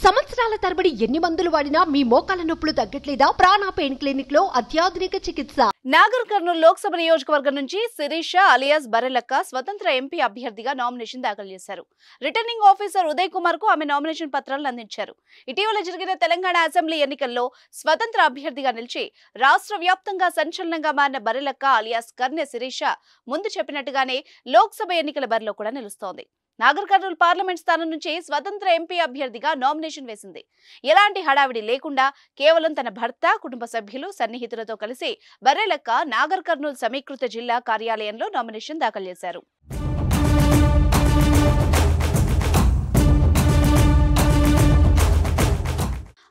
సంవత్సరాల తరబడి ఎన్ని మందులు వాడినా మీ మోకాల నొప్పులు తగ్గట్లేదా? ప్రాణ పెయిన్ క్లినిక్ లో అత్యాధునిక చికిత్స. నాగర్ కర్నూలు లోక్సభ నియోజకవర్గం నుంచి శిరీష అలియాస్ బరెలక్క స్వతంత్ర ఎంపీ అభ్యర్థిగా నామినేషన్ దాఖలు చేశారు. రిటర్నింగ్ ఆఫీసర్ ఉదయ్ కుమార్ కు ఆమె నామినేషన్ పత్రాలను అందించారు. ఇటీవల జరిగిన తెలంగాణ అసెంబ్లీ ఎన్నికల్లో స్వతంత్ర అభ్యర్థిగా నిలిచి రాష్ట్ర వ్యాప్తంగా సంచలనంగా మారిన బరెలక్క అలియాస్ కర్నె శిరీష ముందు చెప్పినట్టుగానే లోక్సభ ఎన్నికల బరిలో కూడా నిలుస్తోంది. నాగర్ కర్నూలు పార్లమెంట్ స్థానం నుంచి స్వతంత్ర ఎంపీ అభ్యర్థిగా నామినేషన్ వేసింది. ఎలాంటి హడావిడి లేకుండా కేవలం తన భర్త, కుటుంబ సభ్యులు, సన్నిహితులతో కలిసి బరెలక్క నాగర్ కర్నూలు సమీకృత జిల్లా కార్యాలయంలో నామినేషన్ దాఖలు చేశారు.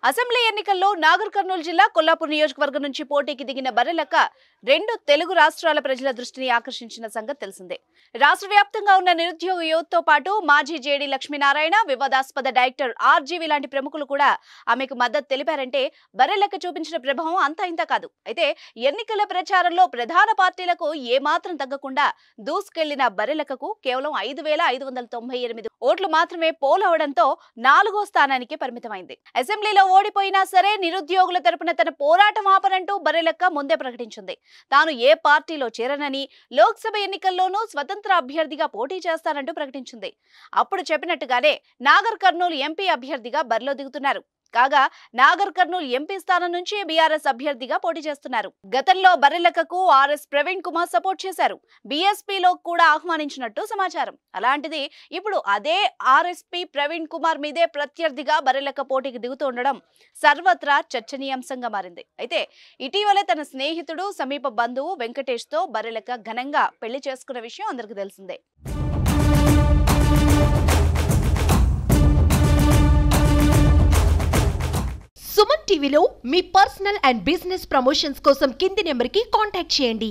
అసెంబ్లీ ఎన్నికల్లో నాగర్ కర్నూలు జిల్లా కొల్లాపూర్ నియోజకవర్గం నుంచి పోటీకి దిగిన బరెలక్క రెండు తెలుగు రాష్ట్రాల ప్రజల దృష్టిని ఆకర్షించిన సంగతి తెలిసిందే. రాష్ట్ర వ్యాప్తంగా ఉన్న నిరుద్యోగ యువతతో పాటు మాజీ జేడీ లక్ష్మీనారాయణ, వివాదాస్పద డైరెక్టర్ ఆర్జీవి లాంటి ప్రముఖులు కూడా ఆమెకు మద్దతు తెలిపారంటే బరెలక్క చూపించిన ప్రభావం అంతా ఇంత కాదు. అయితే ఎన్నికల ప్రచారంలో ప్రధాన పార్టీలకు ఏమాత్రం తగ్గకుండా దూసుకెళ్లిన బరెలక్కకు కేవలం 5,598 ఓట్లు మాత్రమే పోలవడంతో 4వ స్థానానికి పరిమితమైంది. అసెంబ్లీలో ఓడిపోయినా సరే నిరుద్యోగుల తరపున తన పోరాటం ఆపనంటూ బరెలక్క ముందే ప్రకటించింది. తాను ఏ పార్టీలో చేరనని, లోక్సభ ఎన్నికల్లోనూ స్వతంత్ర అభ్యర్థిగా పోటీ చేస్తానంటూ ప్రకటించింది. అప్పుడు చెప్పినట్టుగానే నాగర్ కర్నూలు ఎంపీ అభ్యర్థిగా బరిలో దిగుతున్నారు. కాగా నాగర్ కర్నూలు ఎంపీ స్థానం నుంచి బీఆర్ఎస్ అభ్యర్థిగా పోటీ చేస్తున్నారు. గతంలో బరెలక్కకు ఆర్ఎస్ ప్రవీణ్ కుమార్ సపోర్ట్ చేశారు. బీఎస్పీలో కూడా ఆహ్వానించినట్టు సమాచారం. అలాంటిది ఇప్పుడు అదే ఆర్ఎస్పీ ప్రవీణ్ కుమార్ మీదే ప్రత్యర్థిగా బరెలక్క పోటీకి దిగుతుండడం సర్వత్రా చర్చనీయాంశంగా మారింది. అయితే ఇటీవలే తన స్నేహితుడు, సమీప బంధువు వెంకటేష్ తో బరెలక్క ఘనంగా పెళ్లి చేసుకున్న విషయం అందరికీ తెలిసిందే. సుమన్ టీవీలో మీ పర్సనల్ అండ్ బిజినెస్ ప్రమోషన్స్ కోసం కింది నెంబర్కి కాంటాక్ట్ చేయండి.